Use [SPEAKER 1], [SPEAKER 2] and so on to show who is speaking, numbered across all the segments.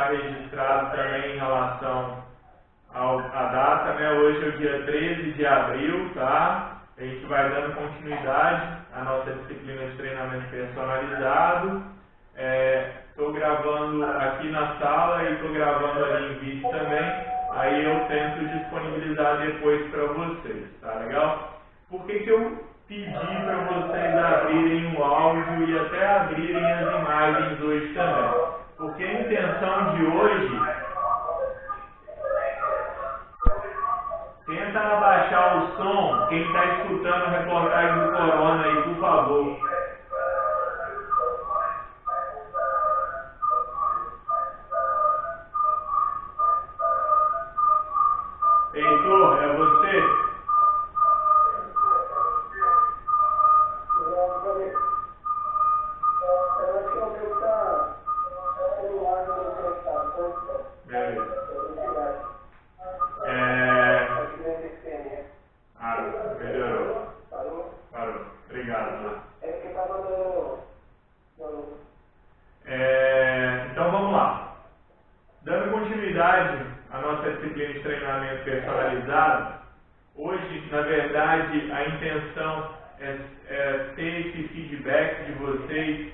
[SPEAKER 1] deixar registrado também em relação à data, né? Hoje é o dia 13 de abril, tá? A gente vai dando continuidade à nossa disciplina de treinamento personalizado. Estou gravando aqui na sala e estou gravando ali em vídeo também. Aí eu tento disponibilizar depois para vocês, tá legal? Por que eu pedi para vocês abrirem o áudio e até abrirem as imagens hoje também? Porque a intenção de hoje... Tenta abaixar o som, quem está escutando a reportagem do Corona aí, por favor. Heitor, é você? Beleza. Melhorou. Parou. Obrigado. Então vamos lá. Dando continuidade à nossa disciplina de treinamento personalizado, hoje, na verdade, a intenção é ter esse feedback de vocês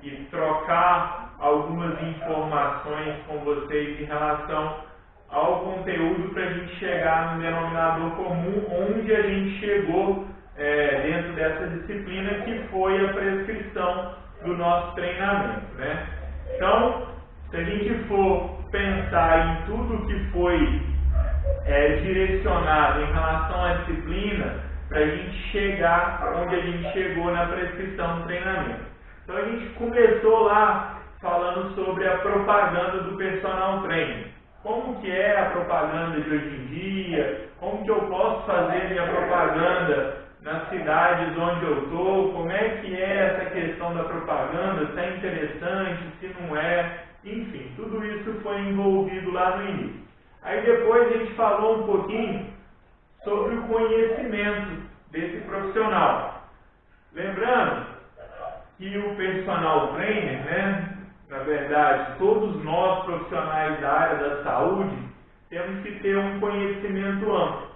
[SPEAKER 1] e trocar algumas informações com vocês em relação ao conteúdo para a gente chegar no denominador comum onde a gente chegou dentro dessa disciplina, que foi a prescrição do nosso treinamento, né? Então, se a gente for pensar em tudo que foi direcionado em relação à disciplina, para a gente chegar onde a gente chegou na prescrição do treinamento. Então a gente começou lá falando sobre a propaganda do personal trainer. Como que é a propaganda de hoje em dia, como que eu posso fazer minha propaganda nas cidades onde eu estou, como é que é essa questão da propaganda, se é interessante, se não é, enfim, tudo isso foi envolvido lá no início. Aí depois a gente falou um pouquinho sobre o conhecimento desse profissional. Lembrando que o personal trainer, né, na verdade, todos nós profissionais da área da saúde temos que ter um conhecimento amplo.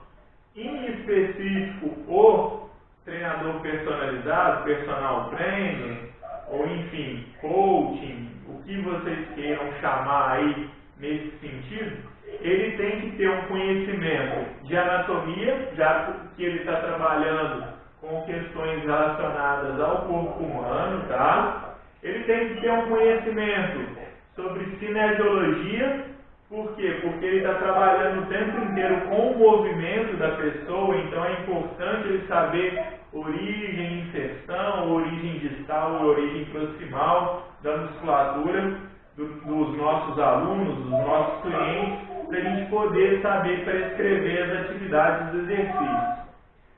[SPEAKER 1] Em específico, o treinador personalizado, personal trainer, ou enfim, coaching, o que vocês queiram chamar aí nesse sentido, ele tem que ter um conhecimento de anatomia, já que ele está trabalhando com questões relacionadas ao corpo humano, tá? Ele tem que ter um conhecimento sobre cinesiologia. Por quê? Porque ele está trabalhando o tempo inteiro com o movimento da pessoa, então é importante ele saber origem, inserção, origem distal e origem proximal da musculatura dos nossos alunos, dos nossos clientes, para a gente poder saber prescrever as atividades dos exercícios.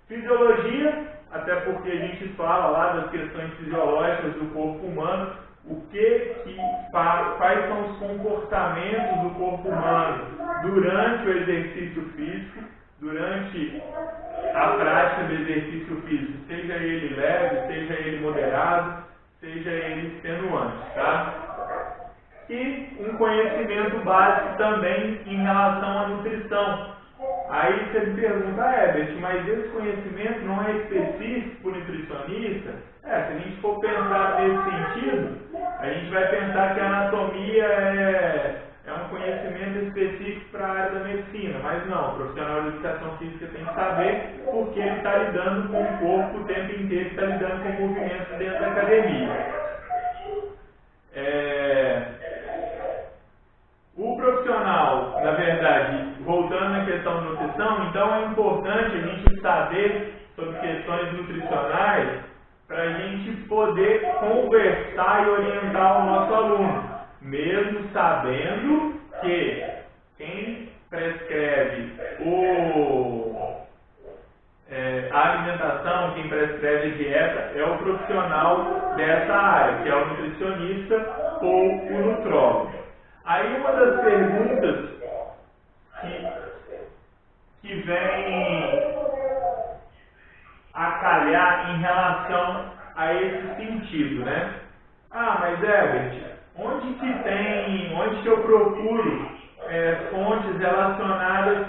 [SPEAKER 1] Fisiologia, até porque a gente fala lá das questões fisiológicas do corpo humano, quais são os comportamentos do corpo humano durante o exercício físico, durante a prática do exercício físico, seja ele leve, seja ele moderado, seja ele extenuante, tá? E um conhecimento básico também em relação à nutrição. Aí você me pergunta, Herbert, mas esse conhecimento não é específico para o nutricionista? Se a gente for pensar nesse sentido, a gente vai pensar que a anatomia é um conhecimento específico para a área da medicina, mas não, o profissional de educação física tem que saber porque ele está lidando com o corpo o tempo inteiro, está lidando com movimentos dentro da academia. O profissional, na verdade, voltando à questão da nutrição, então é importante a gente saber sobre questões nutricionais para a gente poder conversar e orientar o nosso aluno, mesmo sabendo que quem prescreve a alimentação, quem prescreve a dieta é o profissional dessa área, que é o nutricionista ou o nutrólogo. Aí uma das perguntas que vem a calhar em relação a esse sentido, né? Mas Herbert, onde que eu procuro fontes relacionadas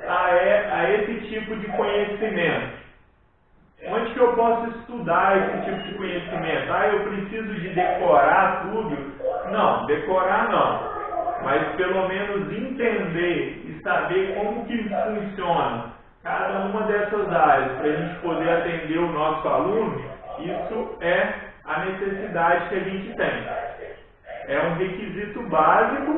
[SPEAKER 1] a esse tipo de conhecimento? Onde que eu posso estudar esse tipo de conhecimento? Eu preciso de decorar tudo? Não, decorar não. Mas pelo menos entender e saber como que funciona cada uma dessas áreas para a gente poder atender o nosso aluno, isso é a necessidade que a gente tem. É um requisito básico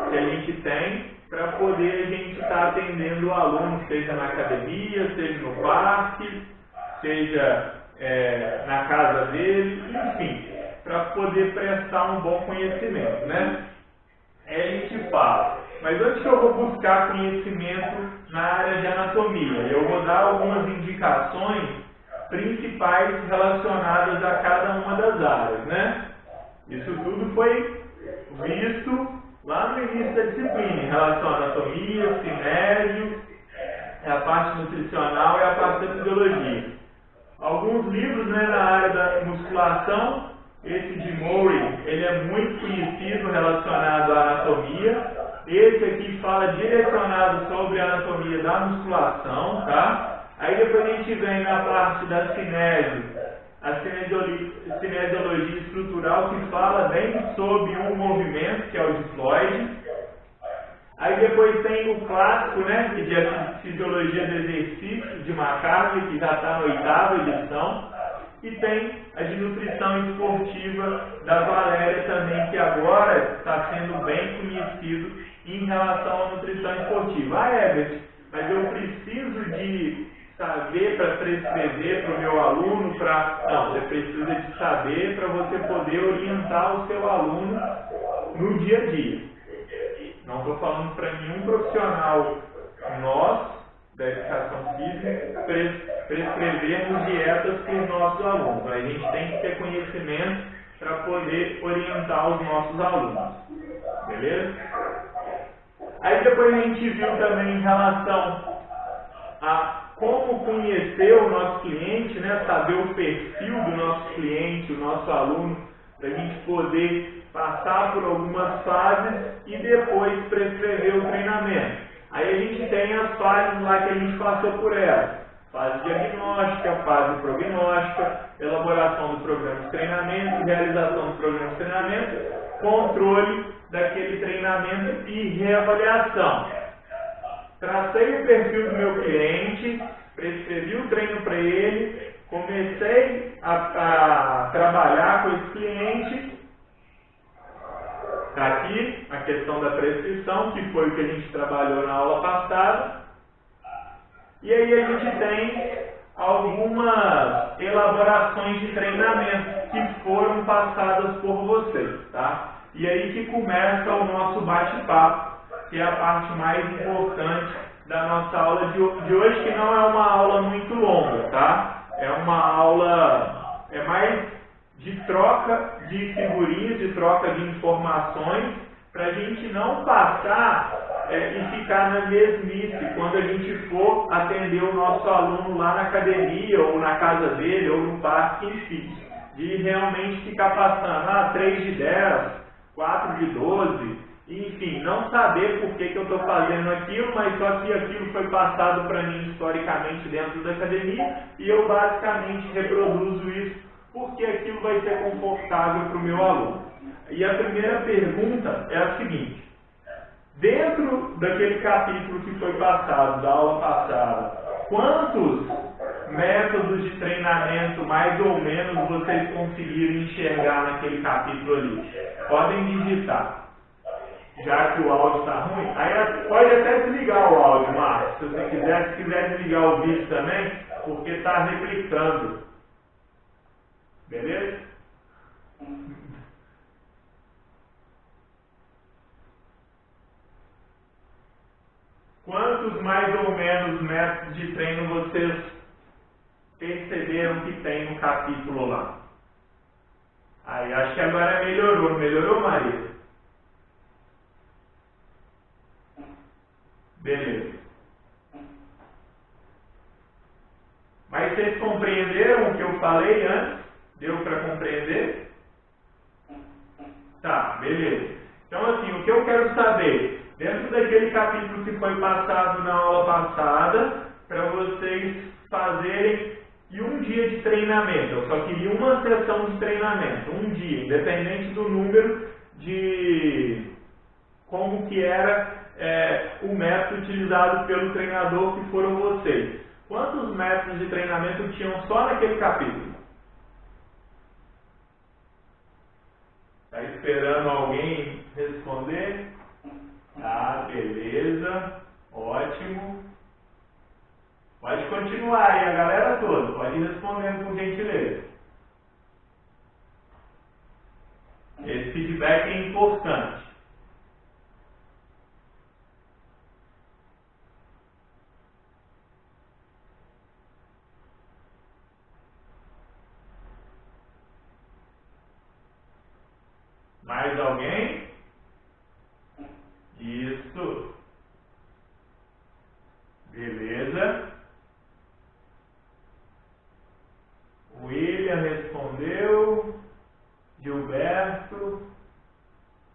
[SPEAKER 1] que a gente tem para poder a gente estar atendendo o aluno, seja na academia, seja no parque, seja na casa dele, enfim, para poder prestar um bom conhecimento, né? A gente fala, mas onde que eu vou buscar conhecimento na área de anatomia? Eu vou dar algumas indicações principais relacionadas a cada uma das áreas, né? Isso tudo foi visto lá no início da disciplina, em relação à anatomia, cinésio, a parte nutricional e a parte da fisiologia. Alguns livros, né, na área da musculação, esse de Murray, ele é muito conhecido relacionado à anatomia. Esse aqui fala direcionado sobre a anatomia da musculação, tá? Aí depois a gente vem na parte da cinésio, a cinesiologia estrutural, que fala bem sobre um movimento, que é o de Floyd. Aí depois tem o clássico, né, que é a fisiologia do exercício, de McCarthy, que já está na 8ª edição. E tem a de nutrição esportiva da Valéria também, que agora está sendo bem conhecido em relação à nutrição esportiva. Herbert, mas eu preciso de saber para prescrever para o meu aluno, Não, você precisa de saber para você poder orientar o seu aluno no dia a dia. Não estou falando para nenhum profissional nós, da educação física, prescrevermos dietas para os nossos alunos. A gente tem que ter conhecimento para poder orientar os nossos alunos. Beleza? Aí depois a gente viu também em relação a como conhecer o nosso cliente, né? Saber o perfil do nosso cliente, o nosso aluno, para a gente poder passar por algumas fases e depois prescrever o treinamento. Aí a gente tem as fases lá que a gente passou por elas. Fase diagnóstica, fase prognóstica, elaboração do programa de treinamento, realização do programa de treinamento, controle daquele treinamento e reavaliação. Tracei o perfil do meu cliente, prescrevi o treino para ele, comecei a trabalhar com esse cliente. Está aqui a questão da prescrição, que foi o que a gente trabalhou na aula passada. E aí a gente tem algumas elaborações de treinamento que foram passadas por vocês, tá? E aí que começa o nosso bate-papo, que é a parte mais importante da nossa aula de hoje, que não é uma aula muito longa, tá? É uma aula, mais de troca de figurinhas, de troca de informações, para a gente não passar e ficar na mesmice quando a gente for atender o nosso aluno lá na academia, ou na casa dele, ou no parque, enfim. De realmente ficar passando 3 de 10, 4 de 12, enfim, não saber por que eu estou fazendo aquilo, mas só que aquilo foi passado para mim historicamente dentro da academia, e eu basicamente reproduzo isso porque aquilo vai ser confortável para o meu aluno. E a primeira pergunta é a seguinte: dentro daquele capítulo que foi passado, da aula passada, quantos métodos de treinamento, mais ou menos, vocês conseguiram enxergar naquele capítulo ali? Podem digitar. Já que o áudio está ruim, aí pode até desligar o áudio, Marcos, se você quiser. Se quiser desligar o vídeo também, porque está replicando. Beleza? Quantos mais ou menos métodos de treino vocês perceberam que tem no capítulo lá? Aí, acho que agora melhorou. Melhorou, Maria? Beleza. Mas vocês compreenderam o que eu falei antes? Deu para compreender? Tá, beleza. beleza. Então, assim, o que eu quero saber, dentro daquele capítulo que foi passado na aula passada, para vocês fazerem em um dia de treinamento. Eu só queria uma sessão de treinamento, um dia, independente do número de como que era o método utilizado pelo treinador que foram vocês. Quantos métodos de treinamento tinham só naquele capítulo? Está esperando alguém responder? Ah, beleza, ótimo. Pode continuar aí, a galera toda, pode ir respondendo por gentileza. Esse feedback é importante. Mais alguém? Isso. Beleza. William respondeu. Gilberto.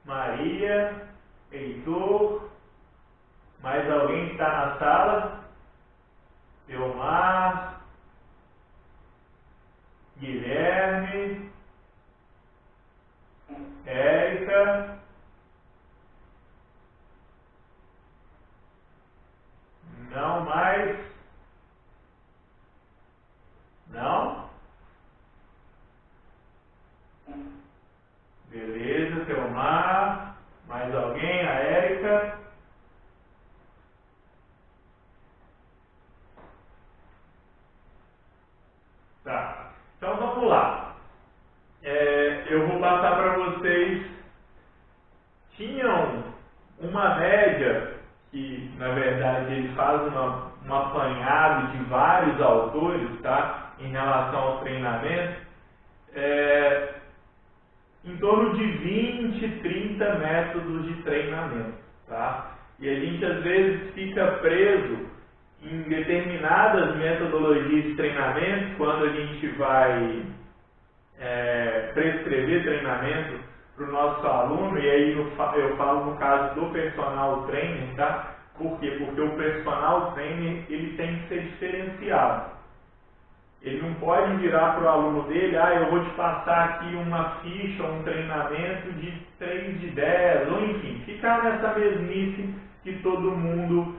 [SPEAKER 1] Maria. Heitor. Mais alguém que está na sala? Elmar. Guilherme. Érica. Não mais? Não? Beleza, Teomar. Mais alguém? A Érica? Tá. Então vamos lá. Eu vou passar para vocês. Tinham uma média, que na verdade ele faz um apanhado de vários autores, tá? Em relação ao treinamento, em torno de 20, 30 métodos de treinamento, tá? E a gente às vezes fica preso em determinadas metodologias de treinamento quando a gente vai prescrever treinamento para o nosso aluno, e aí eu falo no caso do personal trainer, tá? Por quê? Porque o personal trainer ele tem que ser diferenciado. Ele não pode virar para o aluno dele, eu vou te passar aqui uma ficha, um treinamento de 3 de 10, ou enfim, ficar nessa mesmice que todo mundo,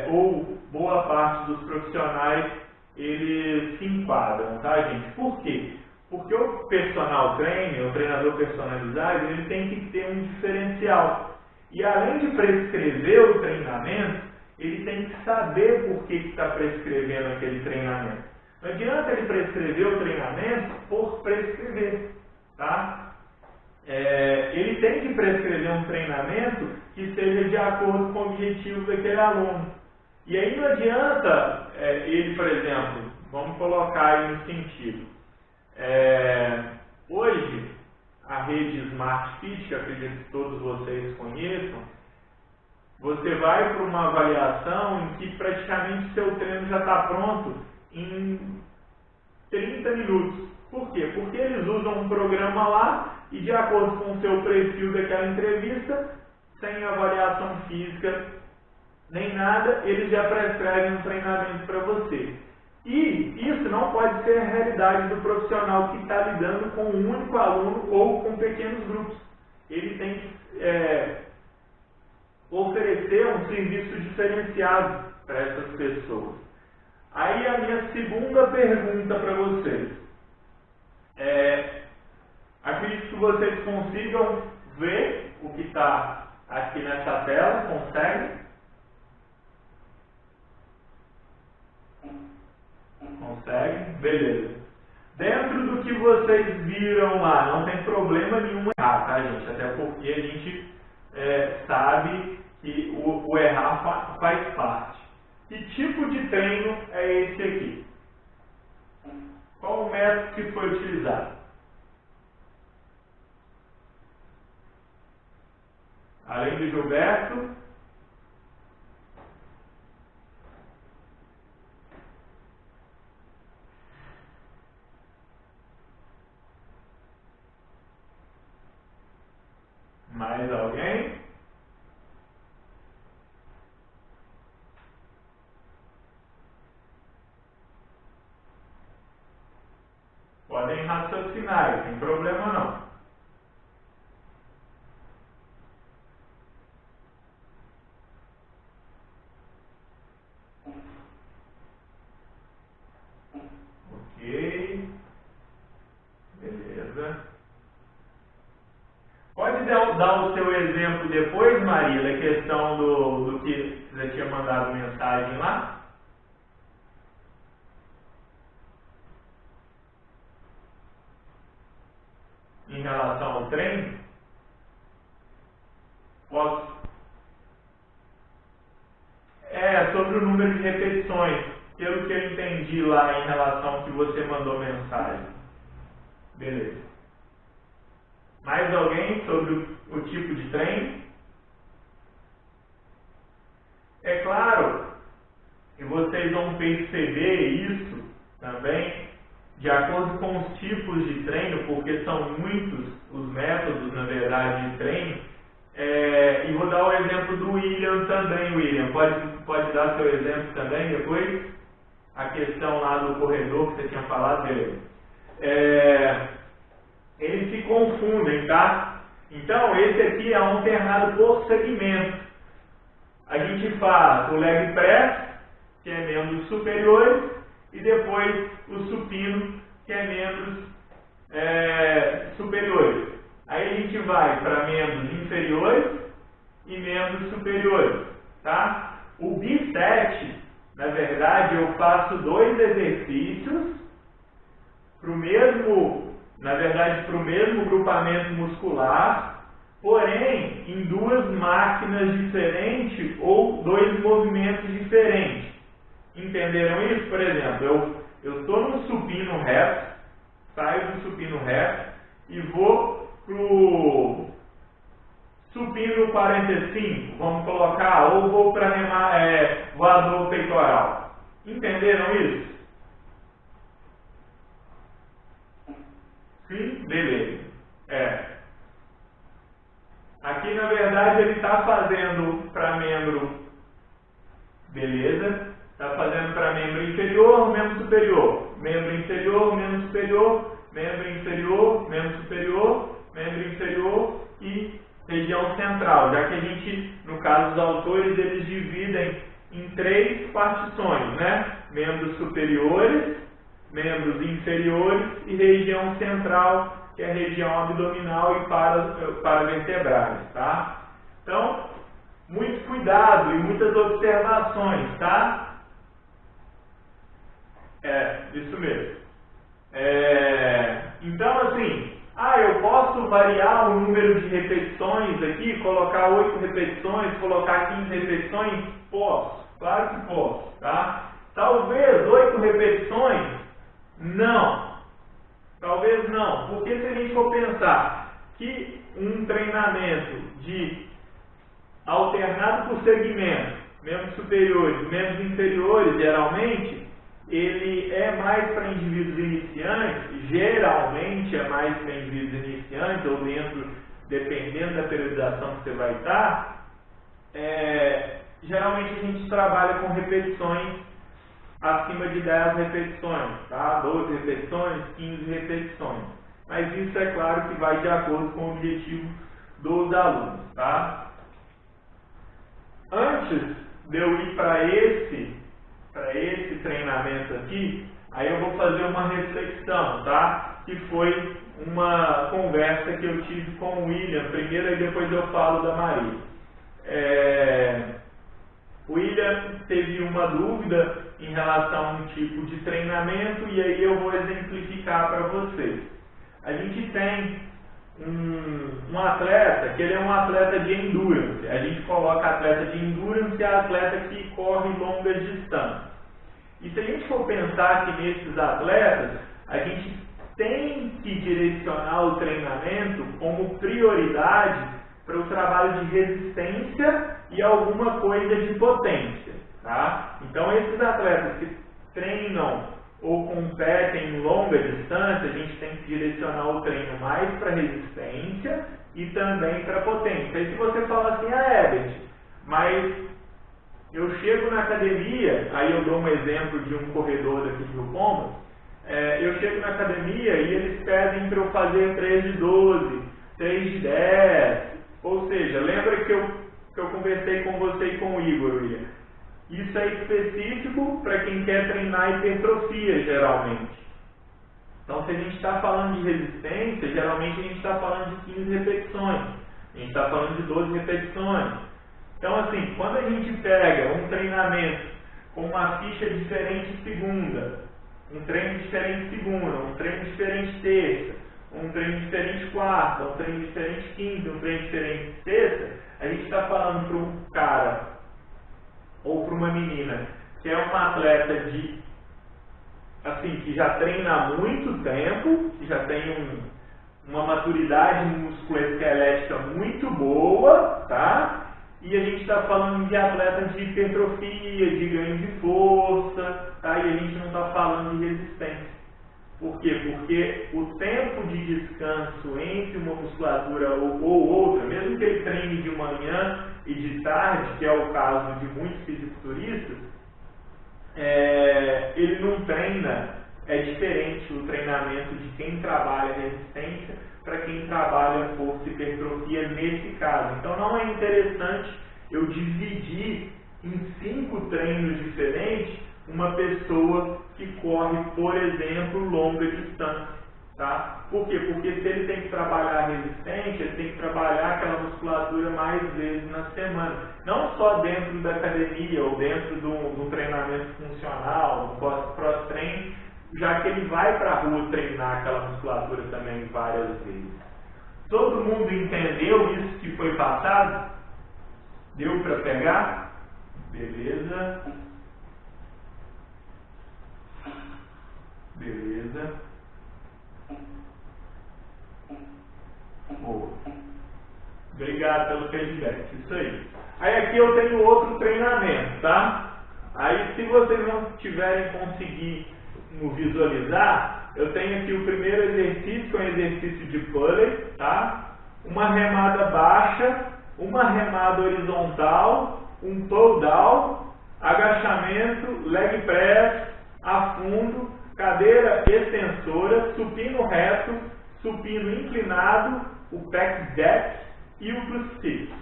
[SPEAKER 1] ou boa parte dos profissionais, eles se enquadram, tá, gente? Por quê? Porque o personal trainer, o treinador personalizado, ele tem que ter um diferencial. E além de prescrever o treinamento, ele tem que saber por que está prescrevendo aquele treinamento. Não adianta ele prescrever o treinamento por prescrever, tá? Ele tem que prescrever um treinamento que seja de acordo com o objetivo daquele aluno. E aí não adianta ele, por exemplo, vamos colocar aí no sentido. Hoje, a rede Smart Fit, que acredito que todos vocês conheçam, você vai para uma avaliação em que praticamente seu treino já está pronto em 30 minutos. Por quê? Porque eles usam um programa lá e, de acordo com o seu perfil daquela entrevista, sem avaliação física nem nada, eles já prescrevem um treinamento para você. E isso não pode ser a realidade do profissional que está lidando com um único aluno ou com pequenos grupos. Ele tem que oferecer um serviço diferenciado para essas pessoas. Aí a minha segunda pergunta para vocês. Acredito que vocês consigam ver o que está aqui nessa tela. Conseguem? Conseguem? Beleza. Dentro do que vocês viram lá, não tem problema nenhum errar, tá, gente? Até porque a gente sabe que o errar faz parte. Que tipo de treino é esse aqui? Qual o método que foi utilizado? Além do Gilberto, Mais alguém? Podem raciocinar, não tem problema não. Ok. Beleza. Pode dar o seu exemplo depois, Maria, da questão do que você tinha mandado mensagem lá? Em relação ao treino? Posso? Sobre o número de repetições, pelo que eu entendi lá em relação ao que você mandou mensagem. Beleza. Mais alguém sobre o tipo de treino? É claro, e vocês vão perceber isso também, de acordo com os tipos de treino, porque são muitos os métodos, na verdade, de treino. E vou dar o exemplo do William também, William. Pode dar seu exemplo também depois? A questão lá do corredor que você tinha falado, beleza. Eles se confundem, tá? Então, esse aqui é alternado por segmento. A gente faz o leg press, que é membros superiores, e depois o supino, que é membros superiores. Aí a gente vai para membros inferiores e membros superiores, tá? O biset, na verdade, eu faço 2 exercícios para o mesmo grupamento muscular, porém em 2 máquinas diferentes ou 2 movimentos diferentes. Entenderam isso? Por exemplo, eu estou no supino reto, saio do supino reto e vou pro supino 45, vamos colocar, ou vou para voador peitoral. Entenderam isso? Sim? Beleza. Aqui, na verdade, ele está fazendo para membro, beleza? Está fazendo para membro inferior, membro superior. Membro inferior, membro superior, membro inferior, membro superior, membro inferior e região central, já que a gente, no caso dos autores, eles dividem em 3 partições, né? Membros superiores, membros inferiores e região central, que é a região abdominal e paravertebrais, tá? Então, muito cuidado e muitas observações, tá? Isso mesmo. Então, assim, eu posso variar o número de repetições aqui, colocar 8 repetições, colocar 15 repetições? Posso, claro que posso, tá? Talvez 8 repetições? Não. Talvez não, porque se a gente for pensar que um treinamento alternado por segmento, membros superiores, membros inferiores, geralmente, ele é mais para indivíduos iniciantes, geralmente é mais para indivíduos iniciantes, ou dependendo da periodização que você vai estar, geralmente a gente trabalha com repetições acima de 10 repetições, tá? 12 repetições, 15 repetições. Mas isso é claro que vai de acordo com o objetivo dos alunos, tá? Antes de eu ir para esse treinamento aqui, aí eu vou fazer uma reflexão, tá? Que foi uma conversa que eu tive com o William primeiro e depois eu falo da Maria. O William teve uma dúvida em relação a um tipo de treinamento e aí eu vou exemplificar para vocês. A gente tem um atleta que ele é um atleta de endurance. A gente coloca atleta de endurance e atleta que corre longas distâncias. E se a gente for pensar que nesses atletas, a gente tem que direcionar o treinamento como prioridade para o trabalho de resistência e alguma coisa de potência, tá? Então, esses atletas que treinam ou competem em longa distância, a gente tem que direcionar o treino mais para resistência e também para potência. Aí se você fala assim, Herbert, mas eu chego na academia, aí eu dou um exemplo de um corredor daqui de Rio Pombas, eu chego na academia e eles pedem para eu fazer 3 de 12, 3 de 10, ou seja, lembra que eu conversei com você e com o Igor, William? Isso é específico para quem quer treinar hipertrofia, geralmente. Então, se a gente está falando de resistência, geralmente a gente está falando de 15 repetições, a gente está falando de 12 repetições. Então, assim, quando a gente pega um treinamento com uma ficha diferente segunda, um treino diferente segunda, um treino diferente terça, um treino diferente quarta, um treino diferente quinta, um treino diferente sexta, a gente está falando para um cara ou para uma menina que é uma atleta que já treina há muito tempo, que já tem uma maturidade musculoesquelética muito boa, tá? E a gente está falando de atletas de hipertrofia, de ganho de força, tá? E a gente não está falando de resistência. Por quê? Porque o tempo de descanso entre uma musculatura ou outra, mesmo que ele treine de manhã e de tarde, que é o caso de muitos fisiculturistas, ele não treina, é diferente o treinamento de quem trabalha resistência para quem trabalha força e hipertrofia nesse caso. Então não é interessante eu dividir em 5 treinos diferentes uma pessoa que corre, por exemplo, longa distância. Tá? Por quê? Porque se ele tem que trabalhar resistência, ele tem que trabalhar aquela musculatura mais vezes na semana. Não só dentro da academia ou dentro do treinamento funcional, do cross-training, já que ele vai para a rua treinar aquela musculatura também várias vezes. Todo mundo entendeu isso que foi passado? Deu para pegar? Beleza. Beleza. Boa. Obrigado pelo feedback. Isso aí. Aí aqui eu tenho outro treinamento, tá? Aí se vocês não tiverem conseguido visualizar, eu tenho aqui o primeiro exercício, que é um exercício de pulley, tá? Uma remada baixa, uma remada horizontal, um pull down, agachamento, leg press, afundo, cadeira extensora, supino reto, supino inclinado, o pec deck e o crucifixo.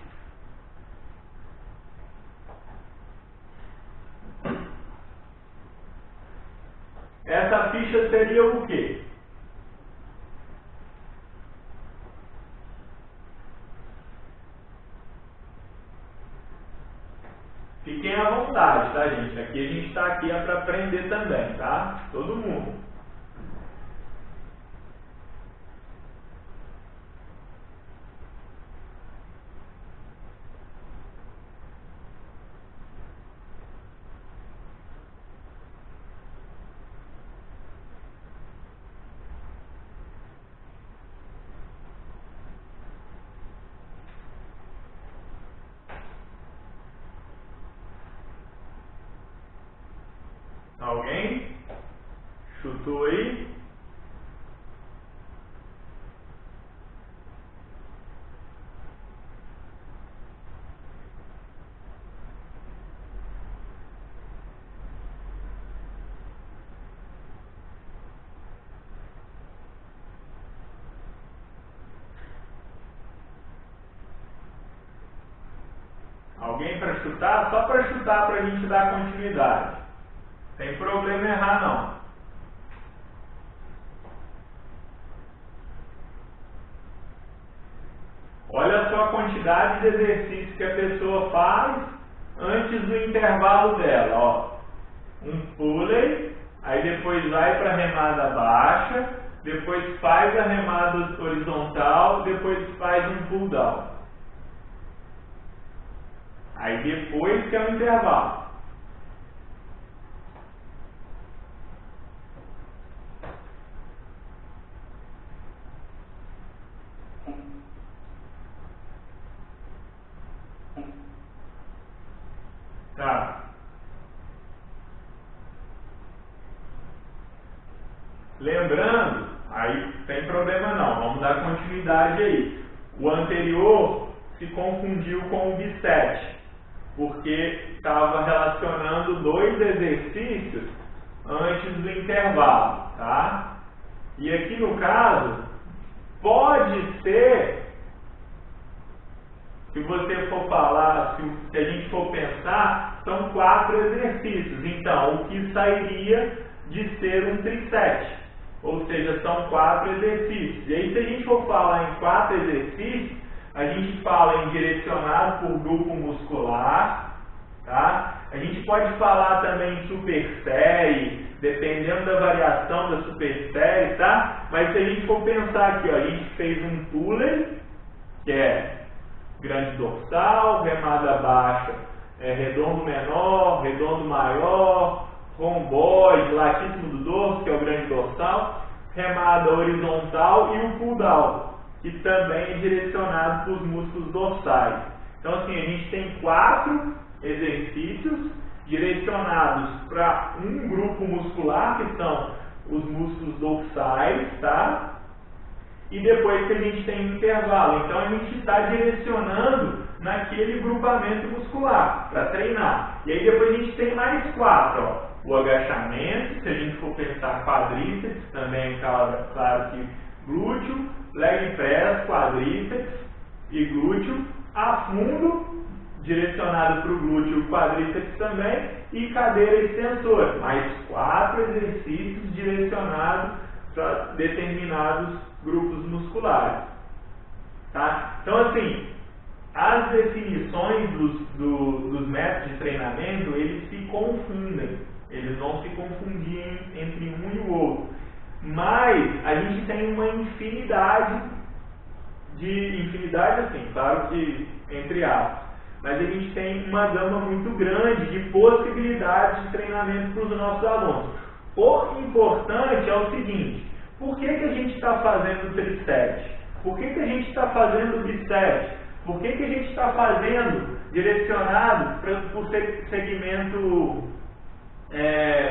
[SPEAKER 1] Essa ficha seria o quê? Fiquem à vontade, tá, gente? Aqui a gente está aqui para aprender também, tá? Todo mundo. Alguém? Chutou aí? Alguém para chutar? Só para chutar para a gente dar continuidade. Tem problema errar não. Olha só a quantidade de exercícios que a pessoa faz antes do intervalo dela. Ó. Um pulley, aí depois vai para a remada baixa, depois faz a remada horizontal, depois faz um pull down. Aí depois que é o intervalo. Tá. Lembrando, aí tem problema não, vamos dar continuidade aí. O anterior se confundiu com o bis7, porque estava relacionando 2 exercícios antes do intervalo, tá? E aqui no caso, pode ser, se você for falar, se a gente for pensar, são 4 exercícios. Então, o que sairia de ser um tri7? Ou seja, são 4 exercícios. E aí, se a gente for falar em 4 exercícios, a gente fala em direcionado por grupo muscular, tá? A gente pode falar também em supersérie, dependendo da variação da supersérie, tá? Mas se a gente for pensar aqui, ó, a gente fez um puller, que é grande dorsal, remada baixa, redondo menor, redondo maior, romboide, latíssimo do dorso, que é o grande dorsal, remada horizontal e o pull down, que também é direcionado para os músculos dorsais. Então, assim, a gente tem 4 exercícios direcionados para um grupo muscular, que são os músculos dorsais, tá? E depois que a gente tem um intervalo. Então, a gente está direcionando naquele grupamento muscular para treinar. E aí depois a gente tem mais 4, ó. O agachamento, se a gente for pensar quadríceps, também claro que glúteo, leg press, quadríceps e glúteo, afundo, direcionado para o glúteo e quadríceps também, e cadeira extensora. Mais 4 exercícios direcionados para determinados grupos musculares. Tá? Então, assim, as definições dos métodos de treinamento, eles se confundem. Eles vão se confundir entre um e o outro. Mas a gente tem uma infinidade assim, claro que entre aspas, mas a gente tem uma gama muito grande de possibilidades de treinamento para os nossos alunos. O importante é o seguinte: por que a gente está fazendo tri7? Por que a gente está fazendo bis7? Por que a gente está fazendo direcionado para o segmento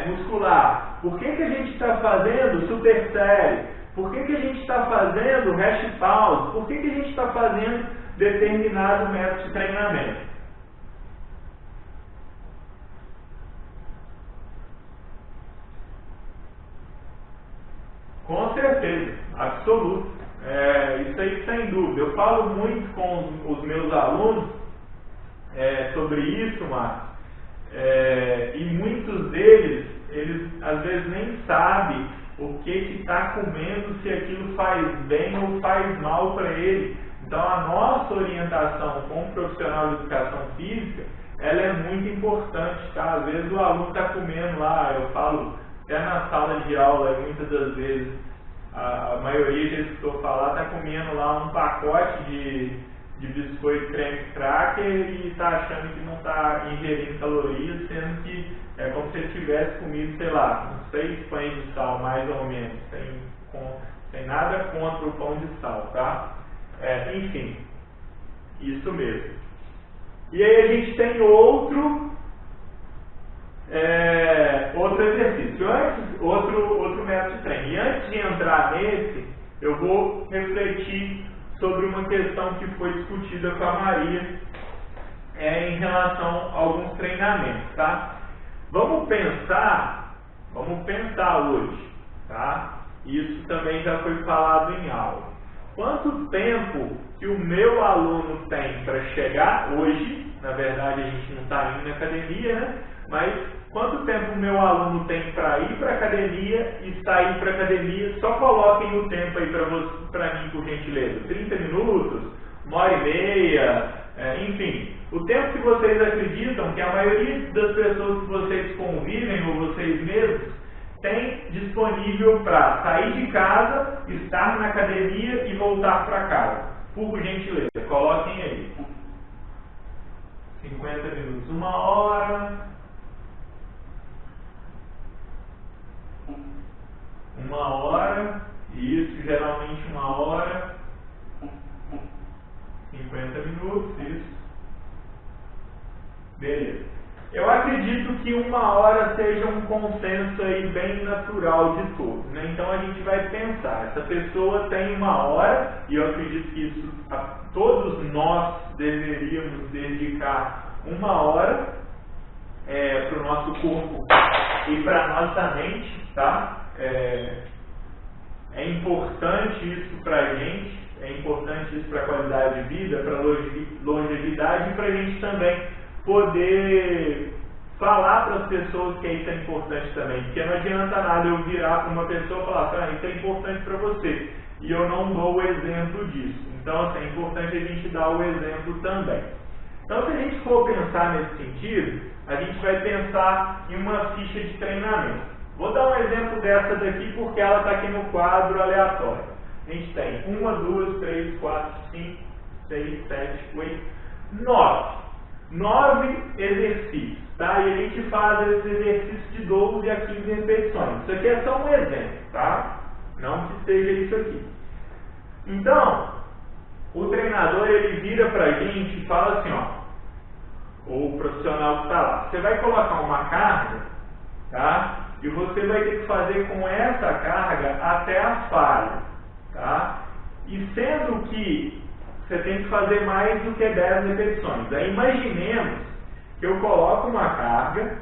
[SPEAKER 1] muscular? Por que a gente está fazendo supersérie? Por que a gente está fazendo hash pause? Por que a gente está fazendo determinado método de treinamento? Com certeza, absoluto. Isso aí sem dúvida. Eu falo muito com os meus alunos sobre isso, Marcos. E muitos deles, eles às vezes nem sabem o que está comendo, se aquilo faz bem ou faz mal para ele. Então, a nossa orientação como profissional de educação física, ela é muito importante, tá? Às vezes o aluno está comendo lá, eu falo até na sala de aula, muitas das vezes, a maioria já escutou falar, está comendo lá um pacote de biscoito creme cracker e está achando que não está ingerindo calorias, sendo que é como se ele tivesse comido, sei lá, uns 6 pães de sal, mais ou menos, sem nada contra o pão de sal, tá? Enfim, isso mesmo. E aí a gente tem outro exercício, outro método de treino. E antes de entrar nesse, eu vou refletir sobre uma questão que foi discutida com a Maria em relação a alguns treinamentos, tá? Vamos pensar hoje, tá? Isso também já foi falado em aula. Quanto tempo que o meu aluno tem para chegar hoje? Na verdade, a gente não está indo na academia, né? Mas quanto tempo o meu aluno tem para ir para a academia e sair para a academia? Só coloquem o tempo aí para mim, por gentileza. 30 minutos? 1h30? Enfim, o tempo que vocês acreditam que a maioria das pessoas que vocês convivem, ou vocês mesmos, tem disponível para sair de casa, estar na academia e voltar para casa. Por gentileza, coloquem aí. 50 minutos, 1 hora. 1 hora. Isso, geralmente 1 hora. 50 minutos, isso. Beleza. Eu acredito acredito que 1 hora seja um consenso aí bem natural de todos, né? Então a gente vai pensar, essa pessoa tem 1 hora, e eu acredito que isso todos nós deveríamos dedicar 1 hora para o nosso corpo e para a nossa mente, tá? É importante isso para a gente, é importante isso para a qualidade de vida, para a longevidade e para a gente também poder falar para as pessoas que isso é importante também, porque não adianta nada eu virar para uma pessoa e falar, isso é importante para você, e eu não dou o exemplo disso. Então, assim, é importante a gente dar o exemplo também. Então, se a gente for pensar nesse sentido, a gente vai pensar em uma ficha de treinamento. Vou dar um exemplo dessa daqui porque ela está aqui no quadro aleatório. A gente tem 1, 2, 3, 4, 5, 6, 7, 8, 9. 9 exercícios, tá? E a gente faz esses exercícios de 12 a 15 repetições. Isso aqui é só um exemplo, tá? Não que seja isso aqui. Então, o treinador, ele vira pra gente e fala assim, o profissional que está lá, você vai colocar uma carga, tá? E você vai ter que fazer com essa carga até a falha, tá? E sendo que você tem que fazer mais do que 10 repetições. Aí imaginemos que eu coloco uma carga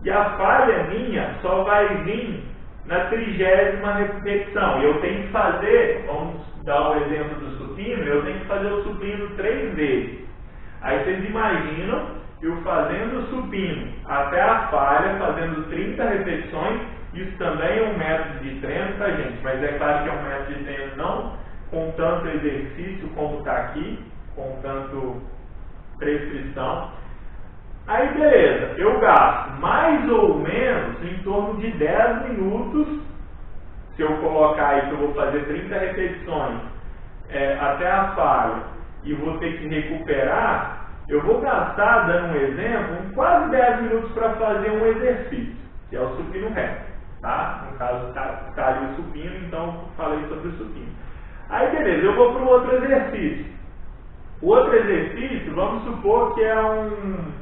[SPEAKER 1] e a falha minha só vai vir na 30ª repetição. E eu tenho que fazer, vamos dar o exemplo do supino, eu tenho que fazer o supino 3 vezes. Aí vocês imaginam eu fazendo o supino até a falha, fazendo 30 repetições. Isso também é um método de treino, tá, gente? Mas é claro que é um método de treino não com tanto exercício como está aqui, com tanto prescrição. Aí beleza, eu gasto mais ou menos em torno de 10 minutos, se eu colocar aí que eu vou fazer 30 repetições até a falha e vou ter que recuperar, eu vou gastar, dando um exemplo, quase 10 minutos para fazer um exercício, que é o supino reto, tá? No caso está ali o supino, então falei sobre o supino. Aí beleza, eu vou para o outro exercício. O outro exercício, vamos supor que é um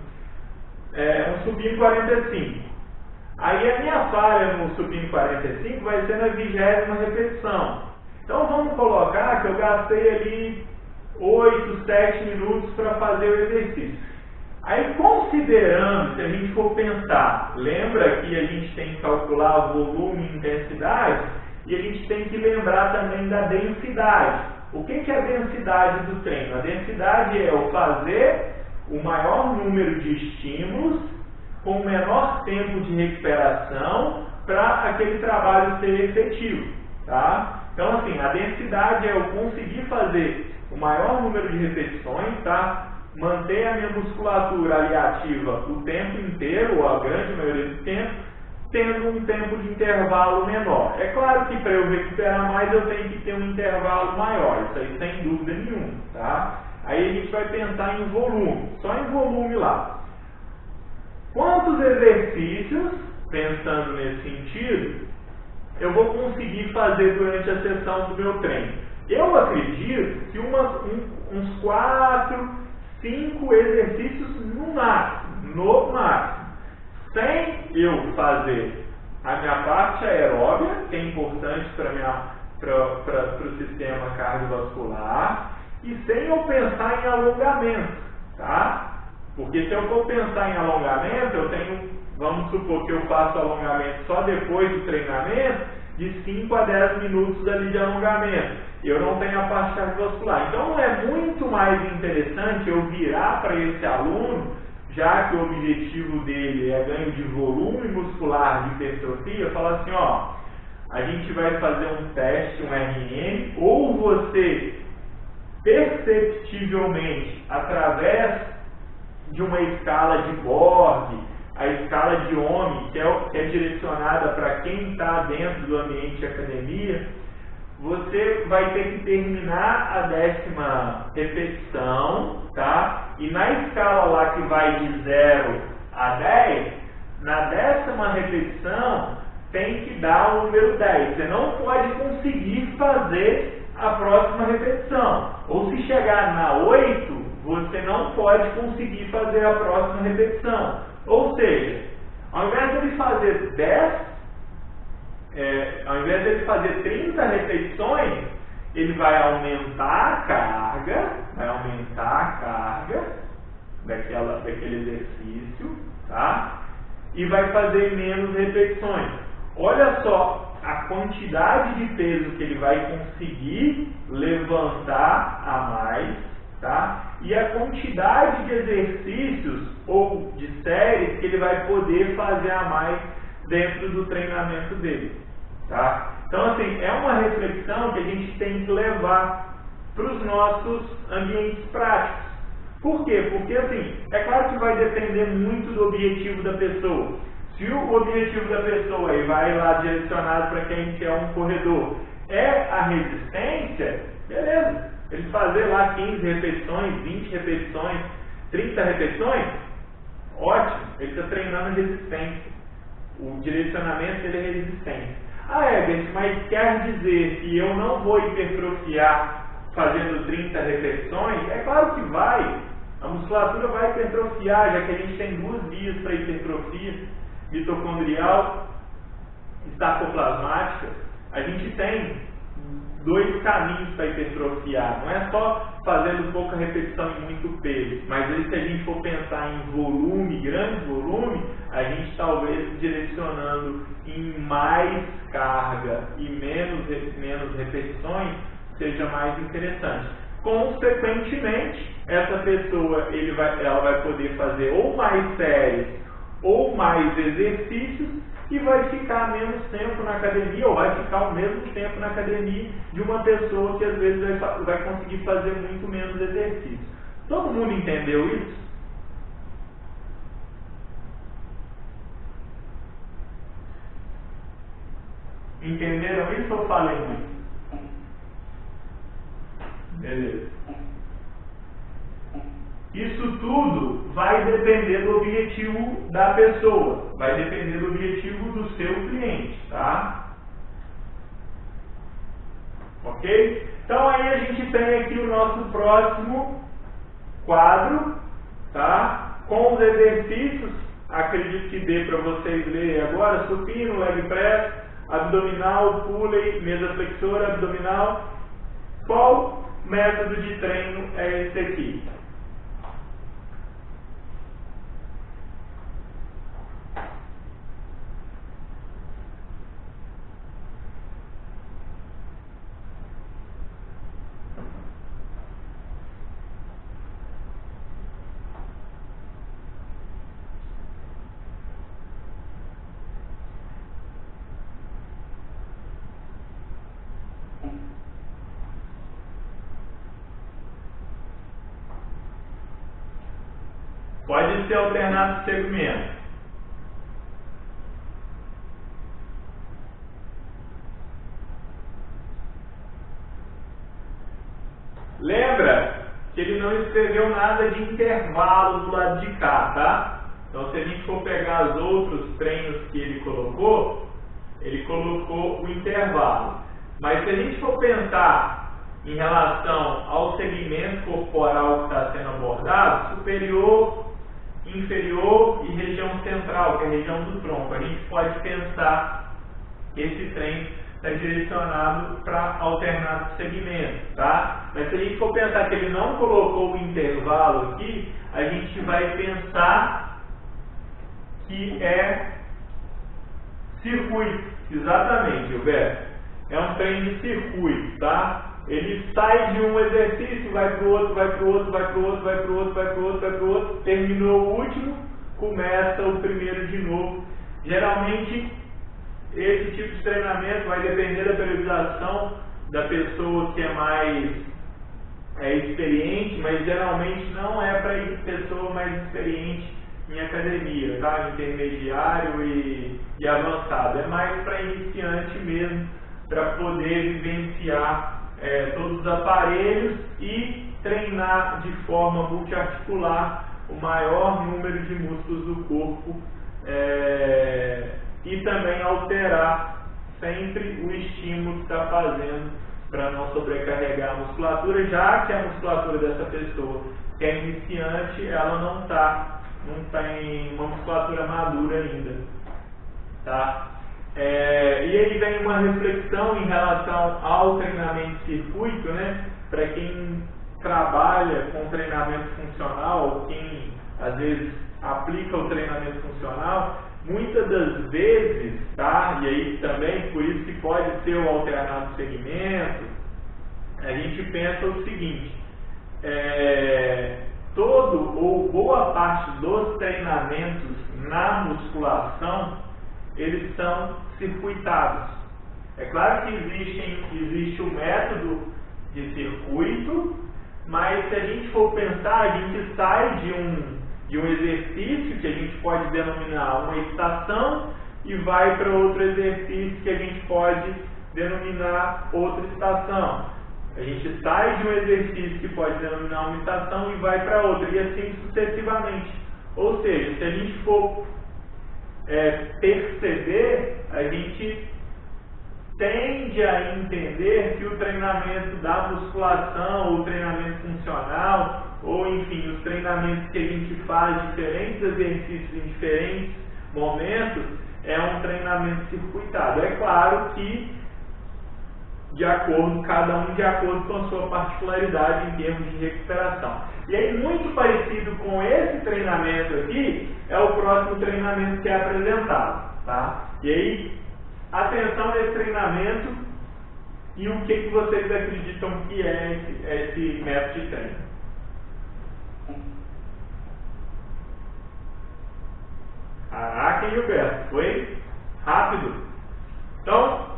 [SPEAKER 1] supino 45. Aí a minha falha no supino 45 vai ser na 20ª repetição. Então vamos colocar que eu gastei ali 8, 7 minutos para fazer o exercício. Aí considerando, se a gente for pensar, lembra que a gente tem que calcular volume e intensidade? E a gente tem que lembrar também da densidade. O que é a densidade do treino? A densidade é o fazer o maior número de estímulos com o menor tempo de recuperação para aquele trabalho ser efetivo, tá? Então, assim, a densidade é eu conseguir fazer o maior número de repetições, tá? Manter a minha musculatura ali ativa o tempo inteiro, ou a grande maioria do tempo, tendo um tempo de intervalo menor. É claro que para eu recuperar mais eu tenho que ter um intervalo maior, isso aí sem dúvida nenhuma, tá? Aí a gente vai pensar em volume, só em volume lá. Quantos exercícios, pensando nesse sentido, eu vou conseguir fazer durante a sessão do meu treino? Eu acredito que uns 4, 5 exercícios no máximo. Sem eu fazer a minha parte aeróbia, que é importante para o sistema cardiovascular, e sem eu pensar em alongamento, tá? Porque se eu for pensar em alongamento, eu tenho, vamos supor que eu faço alongamento só depois do treinamento, de 5 a 10 minutos ali de alongamento. Eu não tenho a parte cardiovascular. Então é muito mais interessante eu virar para esse aluno, já que o objetivo dele é ganho de volume muscular de hipertrofia, falar assim, a gente vai fazer um teste, um RM, ou você perceptivelmente, através de uma escala de Borg, a escala de Ohm, que é direcionada para quem está dentro do ambiente de academia, você vai ter que terminar a 10ª repetição, tá? E na escala lá que vai de 0 a 10, na 10ª repetição tem que dar o número 10. Você não pode conseguir fazer a próxima repetição. Ou se chegar na 8, você não pode conseguir fazer a próxima repetição. Ou seja, ao invés dele fazer 30 repetições, ele vai aumentar a carga daquele exercício, tá? E vai fazer menos repetições. Olha só a quantidade de peso que ele vai conseguir levantar a mais, tá? E a quantidade de exercícios ou de séries que ele vai poder fazer a mais dentro do treinamento dele, tá? Então, assim, é uma reflexão que a gente tem que levar para os nossos ambientes práticos. Por quê? Porque, assim, é claro que vai depender muito do objetivo da pessoa. Se o objetivo da pessoa, e vai lá direcionado para quem quer um corredor, é a resistência, beleza. Ele fazer lá 15 repetições, 20 repetições, 30 repetições, ótimo, ele está treinando resistência. O direcionamento dele é resistência. Ah, Herbert, mas quer dizer que eu não vou hipertrofiar fazendo 30 repetições? É claro que vai. A musculatura vai hipertrofiar, já que a gente tem 2 vias para hipertrofia, mitocondrial e sarcoplasmática. A gente tem 2 caminhos para hipertrofiar. Não é só fazendo pouca repetição e muito peso, mas aí, se a gente for pensar em volume, grande volume, a gente talvez direcionando em mais carga e menos repetições seja mais interessante. Consequentemente, essa pessoa ela vai poder fazer ou mais séries ou mais exercícios e vai ficar menos tempo na academia, ou vai ficar o mesmo tempo na academia de uma pessoa que às vezes vai conseguir fazer muito menos exercício. Todo mundo entendeu isso? Entenderam isso ou falei muito? Beleza. Isso tudo vai depender do objetivo da pessoa, vai depender do objetivo do seu cliente, tá? Ok? Então aí a gente tem aqui o nosso próximo quadro, tá? Com os exercícios, acredito que dê para vocês lerem agora: supino, leg press, abdominal, pulley, mesa flexora, abdominal. Qual método de treino é esse aqui? Pode ser alternado de segmento. Lembra que ele não escreveu nada de intervalo do lado de cá, tá? Então, se a gente for pegar os outros treinos que ele colocou o intervalo. Mas se a gente for pensar em relação ao segmento corporal que está sendo abordado, superior, inferior e região central, que é a região do tronco, a gente pode pensar que esse treino está direcionado para alternado segmento, tá? Mas se a gente for pensar que ele não colocou o intervalo aqui, a gente vai pensar que é circuito, exatamente, Gilberto. É um treino de circuito, tá? Ele sai de um exercício, vai para o outro, vai para o outro, vai para o outro, vai para o outro, vai para o outro, vai para o outro, terminou o último, começa o primeiro de novo. Geralmente, esse tipo de treinamento vai depender da periodização da pessoa que é mais experiente, mas geralmente não é para pessoa mais experiente em academia, tá? Intermediário e avançado. É mais para iniciante mesmo, para poder vivenciar todos os aparelhos e treinar de forma multiarticular o maior número de músculos do corpo e também alterar sempre o estímulo que está fazendo para não sobrecarregar a musculatura, já que a musculatura dessa pessoa que é iniciante, ela não está não tem uma musculatura madura ainda, tá? E aí vem uma reflexão em relação ao treinamento de circuito, né? Para quem trabalha com treinamento funcional, ou quem às vezes aplica o treinamento funcional, muitas das vezes, tá? E aí também, por isso que pode ser o alternado segmento, a gente pensa o seguinte, todo ou boa parte dos treinamentos na musculação, eles são circuitados. É claro que existe o método de circuito, mas se a gente for pensar, a gente sai de um exercício que a gente pode denominar uma estação e vai para outro exercício que a gente pode denominar outra estação. A gente sai de um exercício que pode denominar uma estação e vai para outra, e assim sucessivamente. Ou seja, se a gente for perceber, a gente tende a entender que o treinamento da musculação, o treinamento funcional, ou enfim, os treinamentos que a gente faz, diferentes exercícios em diferentes momentos, é um treinamento circuitado. É claro que cada um de acordo com a sua particularidade em termos de recuperação. E aí, muito parecido com esse treinamento aqui, é o próximo treinamento que é apresentado, tá? E aí, atenção nesse treinamento e o que vocês acreditam que é esse método de treino. Caraca, hein, Gilberto? Foi rápido. Então,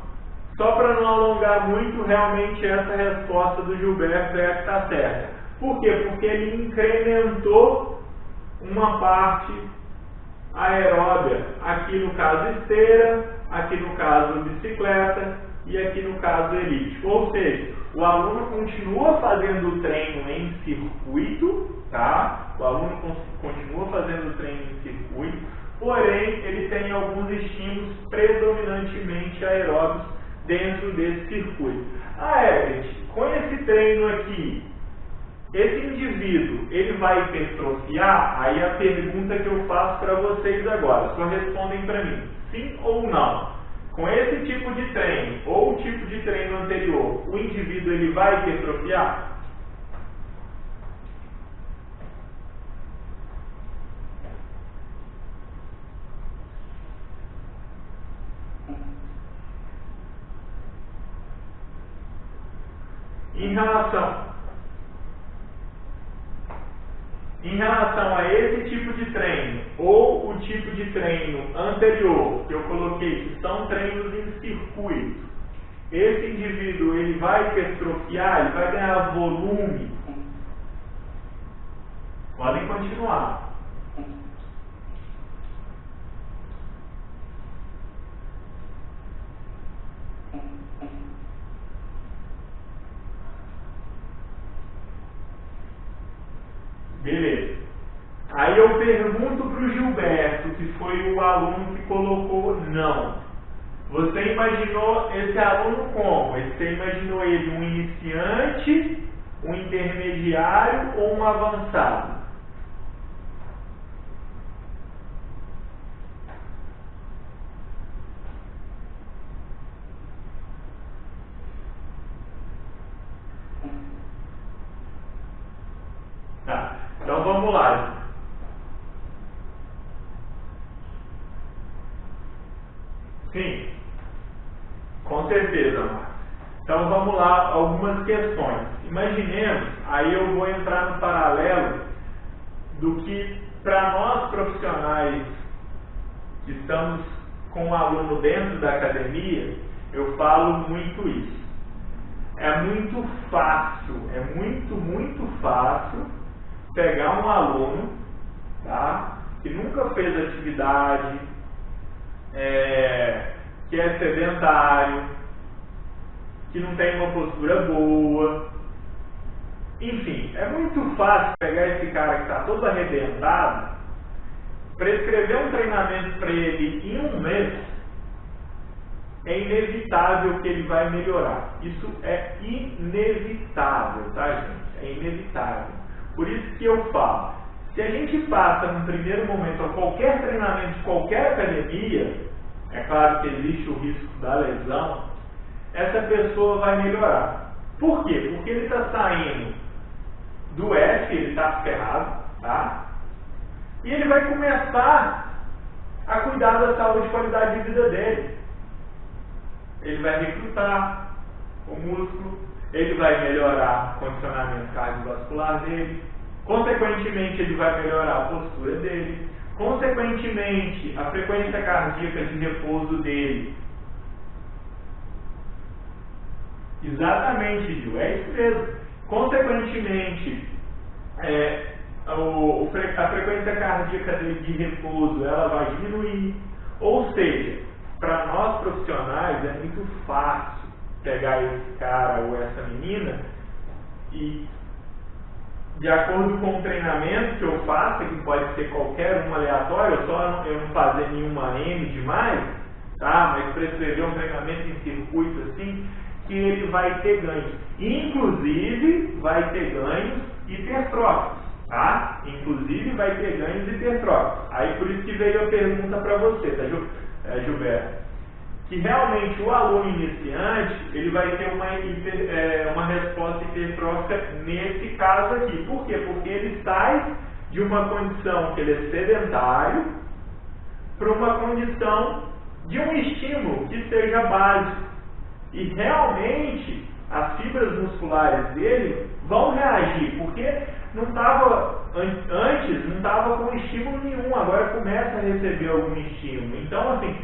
[SPEAKER 1] só para não alongar muito, realmente essa resposta do Gilberto é a que está certa. Por quê? Porque ele incrementou uma parte aeróbia, aqui no caso esteira, aqui no caso bicicleta e aqui no caso elíptico. Ou seja, o aluno continua fazendo o treino em circuito, tá? O aluno continua fazendo o treino em circuito, porém ele tem alguns estímulos predominantemente aeróbios dentro desse circuito. Everett, com esse treino aqui, esse indivíduo, ele vai hipertrofiar? Aí a pergunta que eu faço para vocês agora, só respondem para mim, sim ou não. Com esse tipo de treino, ou o tipo de treino anterior, o indivíduo ele vai hipertrofiar? Em relação a esse tipo de treino ou o tipo de treino anterior, que eu coloquei que são treinos em circuito, esse indivíduo ele vai hipertrofiar, ele vai ganhar volume? Podem continuar. Beleza. Aí eu pergunto para o Gilberto, que foi o aluno que colocou não. Você imaginou esse aluno como? Você imaginou ele um iniciante, um intermediário ou um avançado? Tá. Então vamos lá. Sim, com certeza, Marcos. Então vamos lá, algumas questões. Imaginemos, aí eu vou entrar no paralelo do que para nós profissionais que estamos com um aluno dentro da academia, eu falo muito isso. É muito fácil, muito fácil pegar um aluno, tá, que nunca fez atividade, que é sedentário, que não tem uma postura boa, enfim, é muito fácil pegar esse cara que está todo arrebentado, prescrever um treinamento para ele em um mês. É inevitável que ele vai melhorar. Isso é inevitável, tá, gente? É inevitável. Por isso que eu falo, Se a gente passa no primeiro momento a qualquer treinamento de qualquer academia, é claro que existe o risco da lesão, essa pessoa vai melhorar. Por quê? Porque ele está saindo do F, ele está ferrado, tá? E ele vai começar a cuidar da saúde e qualidade de vida dele. Ele vai recrutar o músculo, ele vai melhorar o condicionamento cardiovascular dele, consequentemente ele vai melhorar a postura dele, consequentemente a frequência cardíaca de repouso dele. Exatamente, Gil, é isso mesmo. Consequentemente, a frequência cardíaca dele de repouso ela vai diminuir. Ou seja, para nós profissionais é muito fácil pegar esse cara ou essa menina e, de acordo com o treinamento que eu faço, que pode ser qualquer um aleatório, eu não fazer nenhuma M demais, tá? Mas prescrever um treinamento em circuito assim, que ele vai ter ganhos. Inclusive, vai ter ganhos hipertróficos, tá? Inclusive, vai ter ganhos hipertróficos. Aí, por isso que veio a pergunta para você, tá, Gilberto? Que realmente o aluno iniciante, ele vai ter uma resposta hipertrófica nesse caso aqui. Por quê? Porque ele sai de uma condição que ele é sedentário para uma condição de um estímulo que seja básico. E realmente as fibras musculares dele vão reagir, porque não estava antes, não estava com estímulo nenhum, agora começa a receber algum estímulo. Então, assim,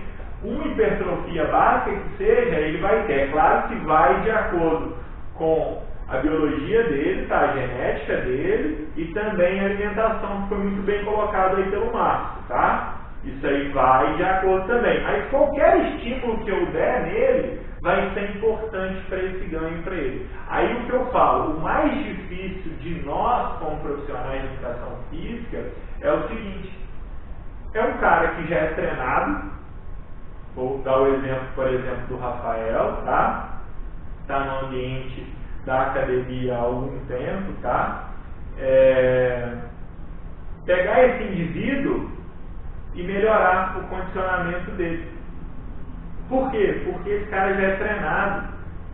[SPEAKER 1] uma hipertrofia básica que seja, ele vai ter. É claro que vai de acordo com a biologia dele, tá? A genética dele e também a alimentação, que foi muito bem colocado aí pelo Márcio, tá? Isso aí vai de acordo também. Mas qualquer estímulo que eu der nele vai ser importante para esse ganho para ele. Aí o que eu falo, o mais difícil de nós, como profissionais de educação física, é o seguinte: é um cara que já é treinado, vou dar o exemplo, por exemplo, do Rafael, tá? Está no ambiente da academia há algum tempo, tá? Pegar esse indivíduo e melhorar o condicionamento dele. Por quê? Porque esse cara já é treinado,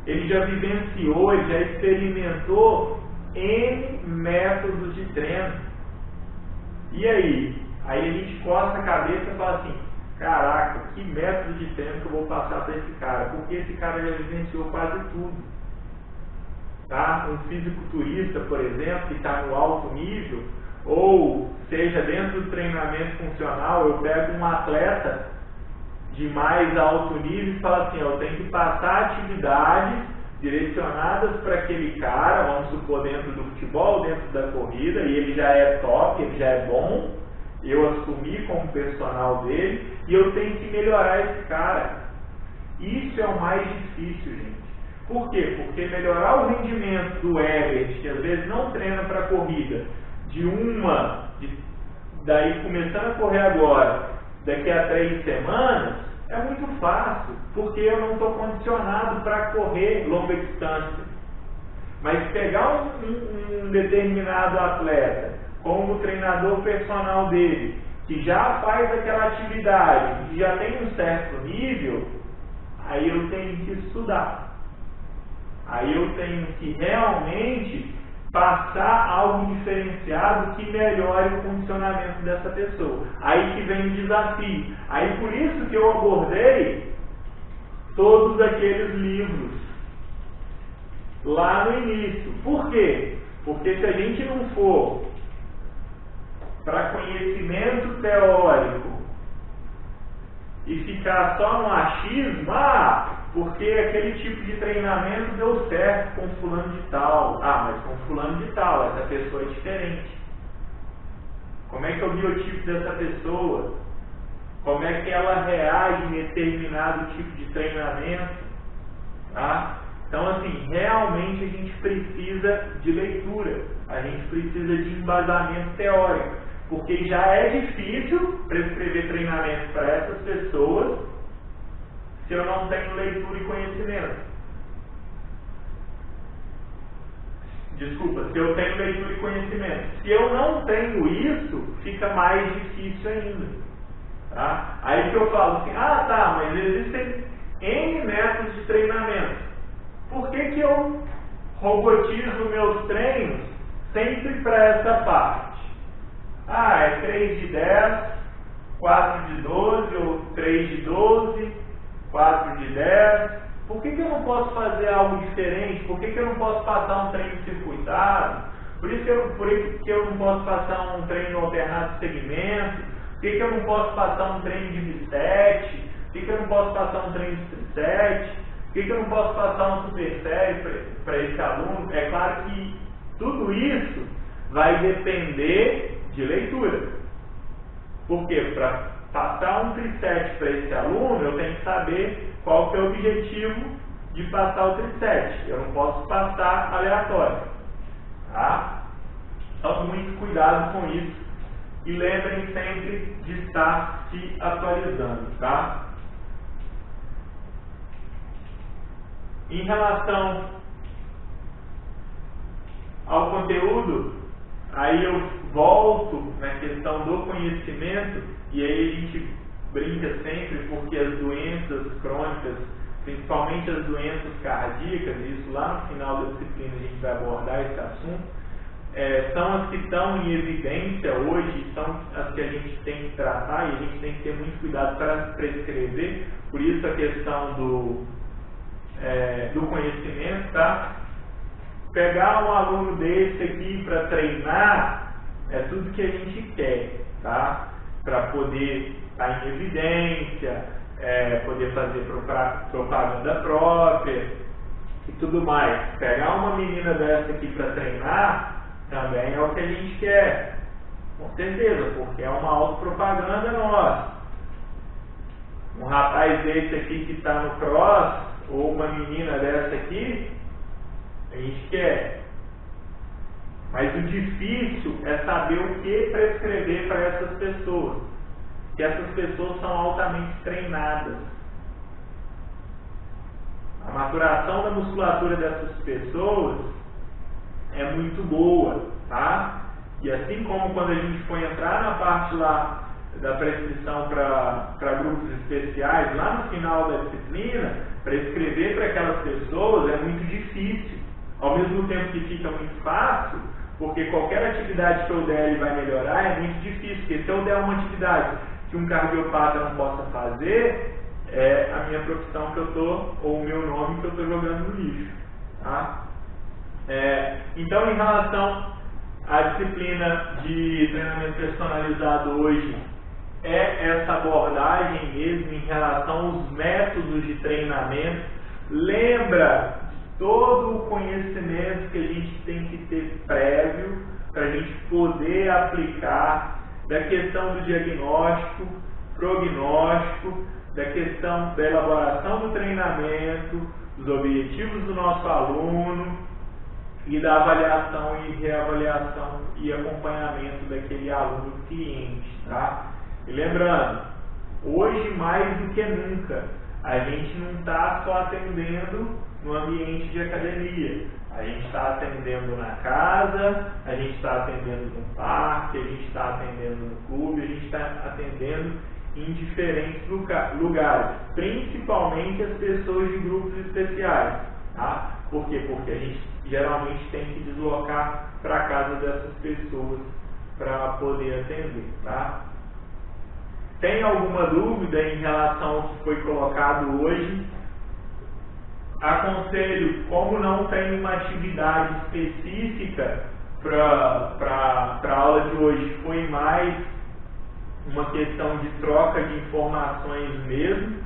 [SPEAKER 1] ele já vivenciou, ele já experimentou N métodos de treino. E aí? Aí a gente coça a cabeça e fala assim: caraca, que método de treino que eu vou passar para esse cara? Porque esse cara já vivenciou quase tudo. Tá? Um fisiculturista, por exemplo, que está no alto nível, ou seja, dentro do treinamento funcional, eu pego um atleta de mais alto nível e falo assim: eu tenho que passar atividades direcionadas para aquele cara, vamos supor, dentro do futebol, dentro da corrida, e ele já é top, ele já é bom, eu assumi como personal dele, e eu tenho que melhorar esse cara. Isso é o mais difícil, gente. Por quê? Porque melhorar o rendimento do Herbert, que às vezes não treina para corrida, daí começando a correr agora, daqui a 3 semanas, é muito fácil, porque eu não estou condicionado para correr longa distância. Mas pegar um determinado atleta como treinador personal dele, que já faz aquela atividade, que já tem um certo nível, aí eu tenho que estudar. Aí eu tenho que realmente passar algo diferenciado que melhore o funcionamento dessa pessoa. Aí que vem o desafio. Aí por isso que eu abordei todos aqueles livros lá no início. Por quê? Porque se a gente não for para conhecimento teórico e ficar só no achismo, porque aquele tipo de treinamento deu certo com fulano de tal. Mas com fulano de tal, essa pessoa é diferente. Como é que é o biotipo dessa pessoa? Como é que ela reage em determinado tipo de treinamento? Tá? Então, assim, realmente a gente precisa de leitura. A gente precisa de embasamento teórico. Porque já é difícil prescrever treinamento para essas pessoas se eu não tenho leitura e conhecimento. se eu tenho leitura e conhecimento. Se eu não tenho isso, fica mais difícil ainda. Tá? Aí que eu falo assim, mas existem N métodos de treinamento. Por que eu robotizo meus treinos sempre para essa parte? É 3 de 10, 4 de 12, ou 3 de 12, 4 de 10. Por que eu não posso fazer algo diferente? Por que eu não posso passar um treino circuitado? Por que eu não posso passar um treino alternado de segmento? Por que eu não posso passar um treino de bisete? Por que eu não posso passar um treino de trisete? Por que eu não posso passar um super série para esse aluno? É claro que tudo isso vai depender de leitura. Por quê? Para passar um trisete para esse aluno, eu tenho que saber qual que é o objetivo de passar o trisete. Eu não posso passar aleatório. Tá? Então, muito cuidado com isso. E lembrem sempre de estar se atualizando. Tá? Em relação ao conteúdo, aí eu volto na questão do conhecimento, e aí a gente brinca sempre porque as doenças crônicas, principalmente as doenças cardíacas, e isso lá no final da disciplina a gente vai abordar esse assunto, são as que estão em evidência hoje, são as que a gente tem que tratar, e a gente tem que ter muito cuidado para prescrever. Por isso a questão do conhecimento, tá? Pegar um aluno desse aqui para treinar é tudo que a gente quer, tá? Para poder estar em evidência, poder fazer propaganda própria e tudo mais. Pegar uma menina dessa aqui para treinar também é o que a gente quer, com certeza, porque é uma autopropaganda nossa. Um rapaz desse aqui que está no cross, ou uma menina dessa aqui, a gente quer. Mas o difícil é saber o que prescrever para essas pessoas. Que essas pessoas são altamente treinadas. A maturação da musculatura dessas pessoas é muito boa, tá? E assim como quando a gente for entrar na parte lá da prescrição para grupos especiais, lá no final da disciplina, prescrever para aquelas pessoas é muito difícil. Ao mesmo tempo que fica muito fácil, porque qualquer atividade que eu der ele vai melhorar, é muito difícil. Porque se eu der uma atividade que um cardiopata não possa fazer, é a minha profissão que eu estou, ou o meu nome que eu estou jogando no lixo. Tá? Então, em relação à disciplina de treinamento personalizado hoje, é essa abordagem mesmo em relação aos métodos de treinamento. Lembra de todo o conhecimento que a gente tem que ter prévio para a gente poder aplicar, da questão do diagnóstico, prognóstico, da questão da elaboração do treinamento, dos objetivos do nosso aluno e da avaliação e reavaliação e acompanhamento daquele aluno cliente, tá? E lembrando, hoje mais do que nunca, a gente não está só atendendo no ambiente de academia. A gente está atendendo na casa, a gente está atendendo no parque, a gente está atendendo no clube, a gente está atendendo em diferentes lugares, principalmente as pessoas de grupos especiais. Tá? Por quê? Porque a gente geralmente tem que deslocar para a casa dessas pessoas para poder atender. Tá? Tem alguma dúvida em relação ao que foi colocado hoje? Aconselho, como não tem uma atividade específica para a aula de hoje, foi mais uma questão de troca de informações mesmo,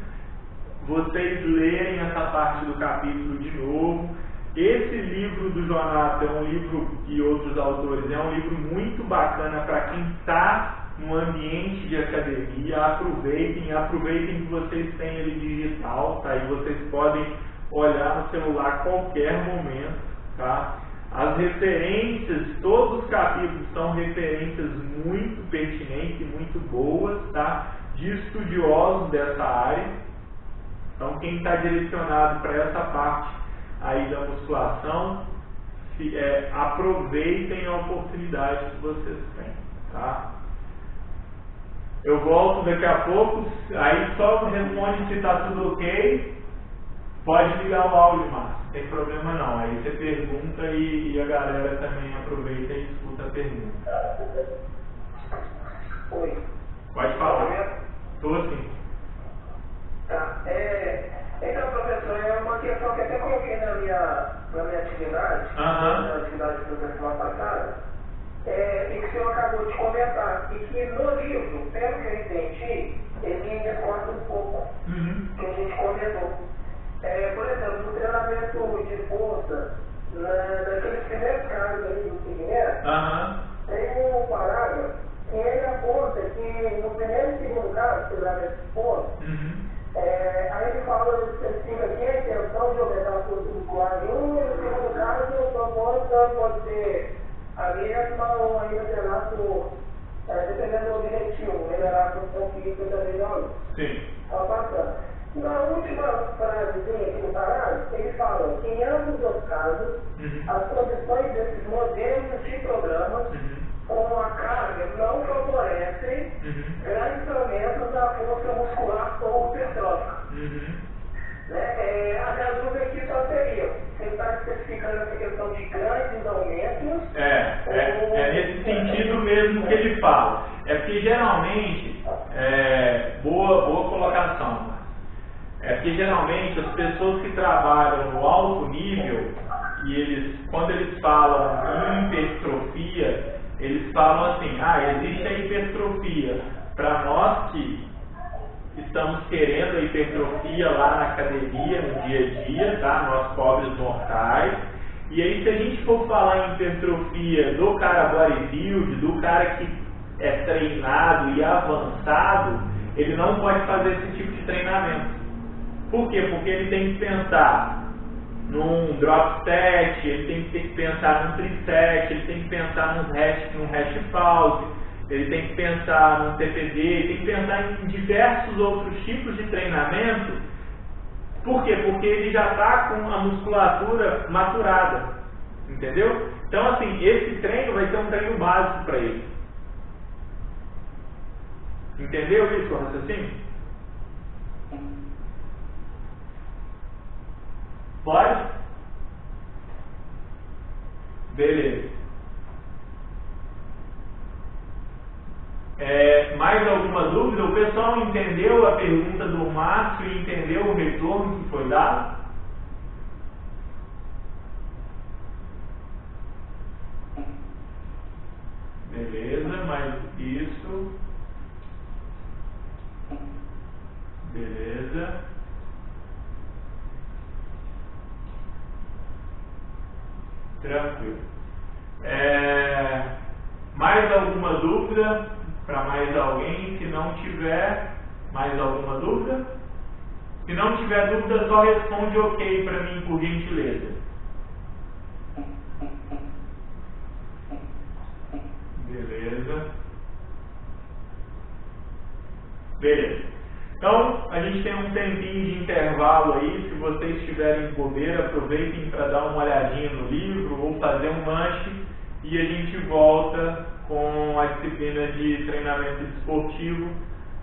[SPEAKER 1] vocês lerem essa parte do capítulo de novo. Esse livro do Jonathan é um livro, e outros autores, é um livro muito bacana para quem está no ambiente de academia. Aproveitem que vocês têm ele digital, tá? E vocês podem olhar no celular a qualquer momento, tá? As referências, todos os capítulos são referências muito pertinentes e muito boas, tá? De estudiosos dessa área. Então, quem está direcionado para essa parte aí da musculação, aproveitem a oportunidade que vocês têm, tá? Eu volto daqui a pouco, aí só responde se está tudo ok. Pode ligar o áudio, Márcio, não tem problema não. Aí você pergunta e a galera também aproveita e escuta a pergunta.
[SPEAKER 2] Oi.
[SPEAKER 1] Pode falar. Estou sim.
[SPEAKER 2] Tá. Então, professor, é uma questão que até coloquei na minha atividade, na atividade que eu fiz semana passada, e que o senhor acabou de comentar, e que no livro, pelo que eu entendi, ele ainda corta um pouco, que a gente comentou. Por exemplo, no treinamento de força, naqueles primeiros casos ali do segmento, tem um parágrafo que ele aponta que no primeiro e segundo caso, treinamento de força, aí ele fala, especifica aqui a intenção de aumentar a força muscular em um, e no segundo caso, a proposta pode ser a mesma ou ainda treinar por, dependendo do objetivo, melhorar a função física também do aluno.
[SPEAKER 1] Sim.
[SPEAKER 2] Tá passando. Na última frasezinha aqui no parágrafo, ele fala que em ambos os casos, as condições desses modelos de programas com a carga não favorecem grandes aumentos da força muscular ou hipertrófica. A minha dúvida aqui só seria, você está especificando essa questão de grandes aumentos?
[SPEAKER 1] É nesse sentido mesmo que ele fala. É porque geralmente, boa colocação, é porque geralmente as pessoas que trabalham no alto nível, quando eles falam em hipertrofia, eles falam assim, existe a hipertrofia. Para nós que estamos querendo a hipertrofia lá na academia, no dia a dia, tá? Nós pobres mortais. E aí se a gente for falar em hipertrofia do cara bodybuild, do cara que é treinado e avançado, ele não pode fazer esse tipo de treinamento. Por quê? Porque ele tem que pensar num drop set, ele tem que pensar num tricep, ele tem que pensar num hash pause, ele tem que pensar num TPD, ele tem que pensar em diversos outros tipos de treinamento. Por quê? Porque ele já está com a musculatura maturada, entendeu? Então assim, esse treino vai ser um treino básico para ele. Entendeu isso, raciocínio? Pode? Beleza. Mais alguma dúvida? O pessoal entendeu a pergunta do Márcio e entendeu o retorno que foi dado? Beleza, mais isso. Beleza. Tranquilo. Mais alguma dúvida para mais alguém? Se não tiver mais alguma dúvida? Se não tiver dúvida, só responde ok para mim, por gentileza. Beleza. Então, a gente tem um tempinho de intervalo aí. Se vocês estiverem bobeira, aproveitem para dar uma olhadinha no livro ou fazer um lanche e a gente volta com a disciplina de treinamento esportivo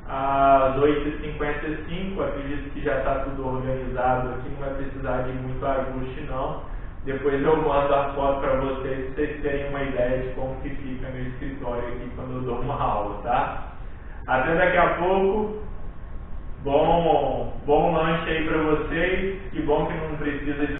[SPEAKER 1] às 8h55. Acredito que já está tudo organizado aqui, não vai precisar de muito ajuste não. Depois eu mando a foto para vocês terem uma ideia de como que fica meu escritório aqui quando eu dou uma aula, tá? Até daqui a pouco. Bom lanche aí pra vocês. Que bom que não precisa de